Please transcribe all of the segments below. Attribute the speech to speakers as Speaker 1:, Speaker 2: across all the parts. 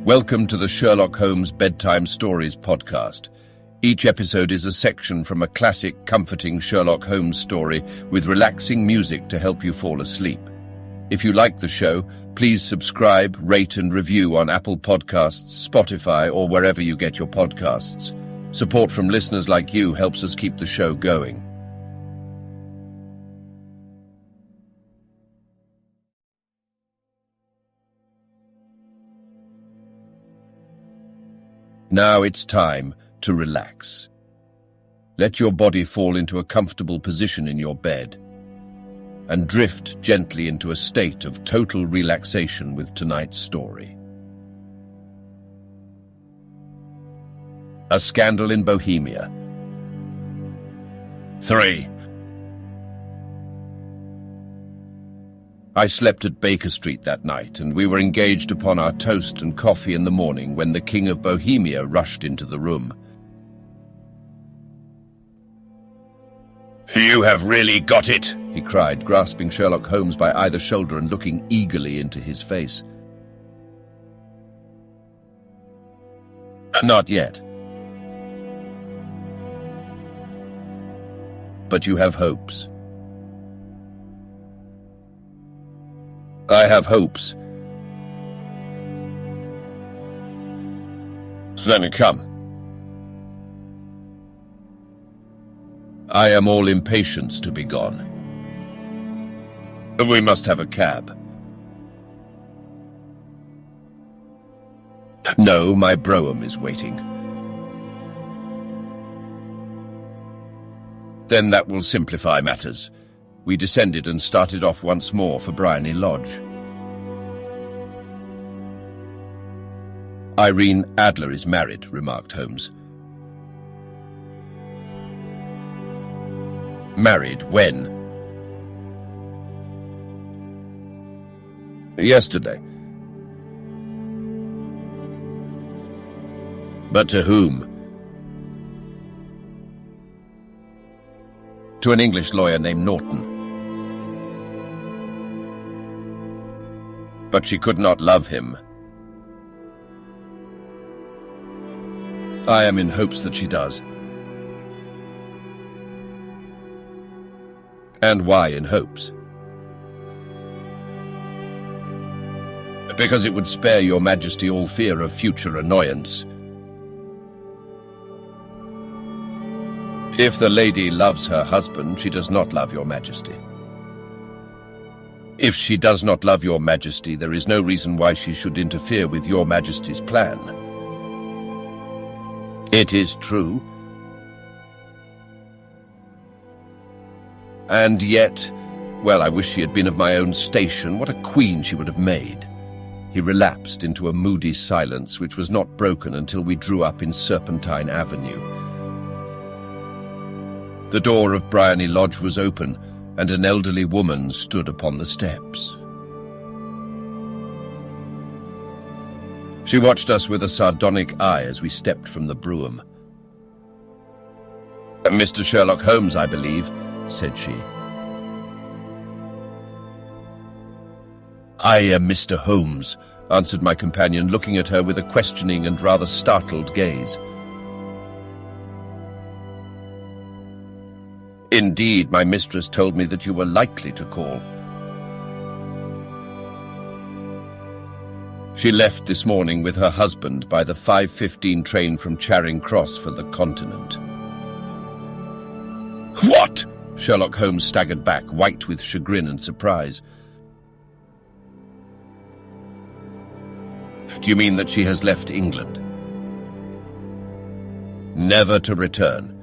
Speaker 1: Welcome to the Sherlock Holmes Bedtime Stories podcast. Each episode is a section from a classic, comforting Sherlock Holmes story with relaxing music to help you fall asleep. If you like the show, please subscribe, rate and review on Apple Podcasts, Spotify, or wherever you get your podcasts. Support from listeners like you helps us keep the show going. Now it's time to relax. Let your body fall into a comfortable position in your bed and drift gently into a state of total relaxation with tonight's story. A Scandal in Bohemia. 3. I slept at Baker Street that night, and we were engaged upon our toast and coffee in the morning when the King of Bohemia rushed into the room. "You have really got it," he cried, grasping Sherlock Holmes by either shoulder and looking eagerly into his face. "Not yet. But you have hopes." "I have hopes." "Then come." "I am all impatience to be gone. We must have a cab." "No, my brougham is waiting." "Then that will simplify matters." We descended and started off once more for Briony Lodge. "Irene Adler is married," remarked Holmes. "Married when?" "Yesterday." "But to whom?" "To an English lawyer named Norton." "But she could not love him." "I am in hopes that she does." "And why in hopes?" "Because it would spare your Majesty all fear of future annoyance." "If the lady loves her husband, she does not love your Majesty." "If she does not love your Majesty, there is no reason why she should interfere with your Majesty's plan." "It is true." "And yet, well, I wish she had been of my own station. What a queen she would have made." He relapsed into a moody silence which was not broken until we drew up in Serpentine Avenue. The door of Briony Lodge was open, and an elderly woman stood upon the steps. She watched us with a sardonic eye as we stepped from the brougham. "Mr. Sherlock Holmes, I believe," said she. "I am Mr. Holmes," answered my companion, looking at her with a questioning and rather startled gaze. "Indeed, my mistress told me that you were likely to call." "She left this morning with her husband by the 5:15 train from Charing Cross for the continent." "What?" Sherlock Holmes staggered back, white with chagrin and surprise. "Do you mean that she has left England?" "Never to return."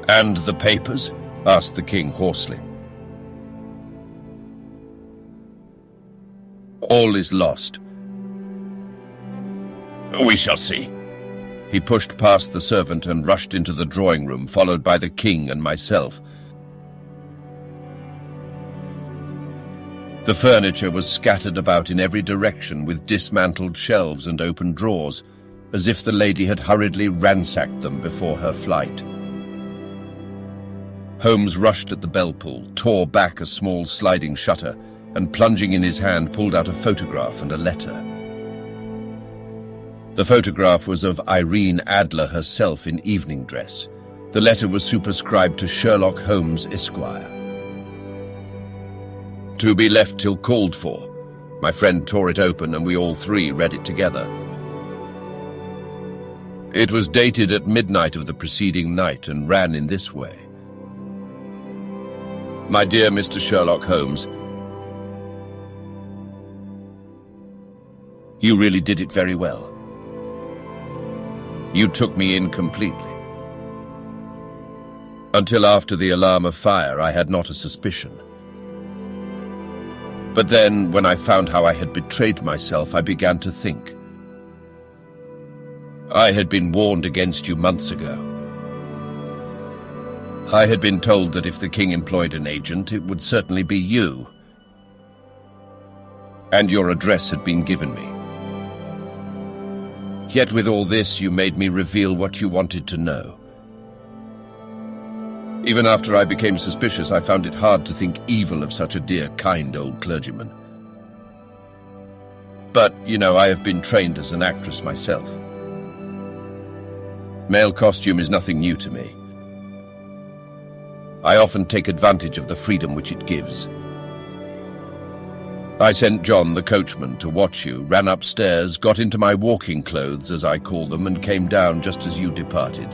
Speaker 1: "And the papers?" asked the king hoarsely. "All is lost." "We shall see." He pushed past the servant and rushed into the drawing room, followed by the king and myself. The furniture was scattered about in every direction with dismantled shelves and open drawers, as if the lady had hurriedly ransacked them before her flight. Holmes rushed at the bell pull, tore back a small sliding shutter, and plunging in his hand pulled out a photograph and a letter. The photograph was of Irene Adler herself in evening dress. The letter was superscribed to Sherlock Holmes, Esquire. To be left till called for. My friend tore it open and we all three read it together. It was dated at midnight of the preceding night and ran in this way. My dear Mr. Sherlock Holmes, you really did it very well. You took me in completely. Until after the alarm of fire, I had not a suspicion. But then, when I found how I had betrayed myself, I began to think. I had been warned against you months ago. I had been told that if the king employed an agent, it would certainly be you. And your address had been given me. Yet with all this, you made me reveal what you wanted to know. Even after I became suspicious, I found it hard to think evil of such a dear, kind old clergyman. But, you know, I have been trained as an actress myself. Male costume is nothing new to me. I often take advantage of the freedom which it gives. I sent John, the coachman, to watch you, ran upstairs, got into my walking clothes, as I call them, and came down just as you departed.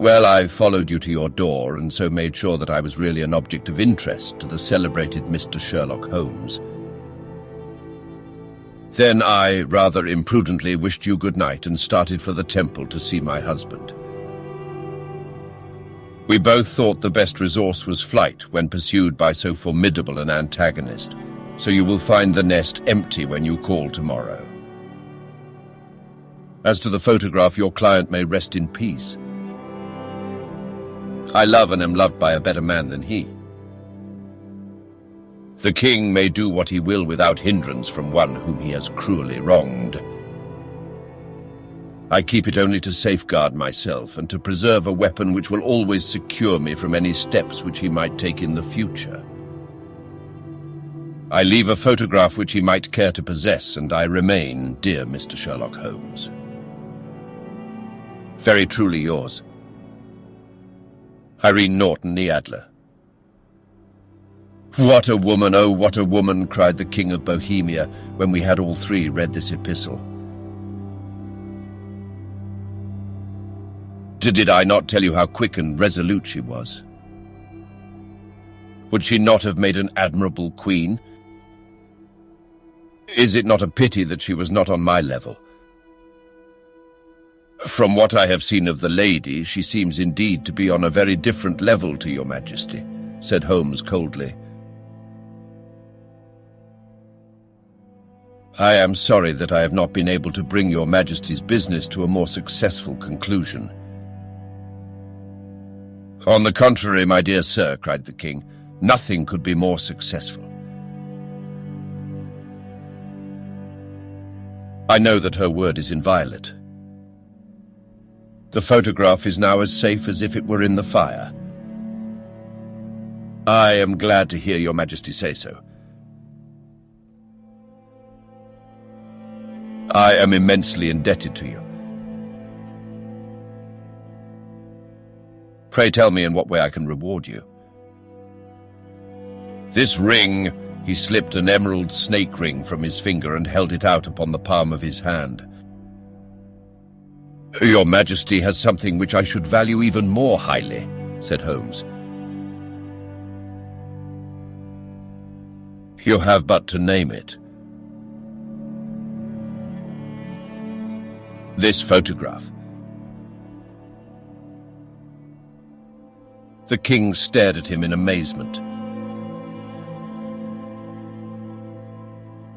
Speaker 1: Well, I followed you to your door, and so made sure that I was really an object of interest to the celebrated Mr. Sherlock Holmes. Then I, rather imprudently, wished you good night and started for the temple to see my husband. We both thought the best resource was flight when pursued by so formidable an antagonist, so you will find the nest empty when you call tomorrow. As to the photograph, your client may rest in peace. I love and am loved by a better man than he. The king may do what he will without hindrance from one whom he has cruelly wronged. I keep it only to safeguard myself and to preserve a weapon which will always secure me from any steps which he might take in the future. I leave a photograph which he might care to possess, and I remain, dear Mr. Sherlock Holmes. Very truly yours, Irene Adler. What a woman, oh, what a woman, cried the King of Bohemia when we had all three read this epistle. Did I not tell you how quick and resolute she was? Would she not have made an admirable queen? Is it not a pity that she was not on my level? From what I have seen of the lady, she seems indeed to be on a very different level to your Majesty, said Holmes coldly. I am sorry that I have not been able to bring your Majesty's business to a more successful conclusion. On the contrary, my dear sir, cried the king, nothing could be more successful. I know that her word is inviolate. The photograph is now as safe as if it were in the fire. I am glad to hear your Majesty say so. I am immensely indebted to you. Pray tell me in what way I can reward you. This ring, he slipped an emerald snake ring from his finger and held it out upon the palm of his hand. Your Majesty has something which I should value even more highly, said Holmes. You have but to name it. This photograph. The king stared at him in amazement.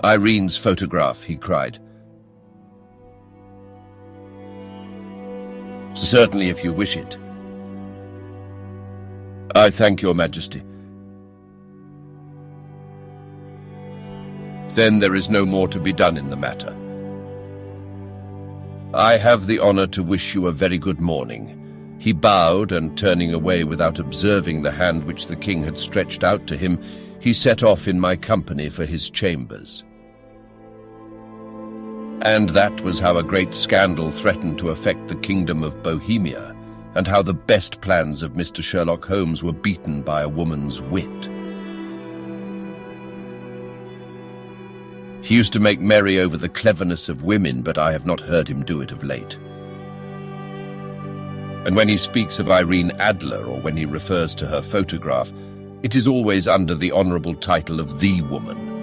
Speaker 1: Irene's photograph, he cried. Certainly, if you wish it. I thank your Majesty. Then there is no more to be done in the matter. I have the honor to wish you a very good morning. He bowed, and turning away without observing the hand which the king had stretched out to him, he set off in my company for his chambers. And that was how a great scandal threatened to affect the kingdom of Bohemia, and how the best plans of Mr. Sherlock Holmes were beaten by a woman's wit. He used to make merry over the cleverness of women, but I have not heard him do it of late. And when he speaks of Irene Adler, or when he refers to her photograph, it is always under the honourable title of the woman.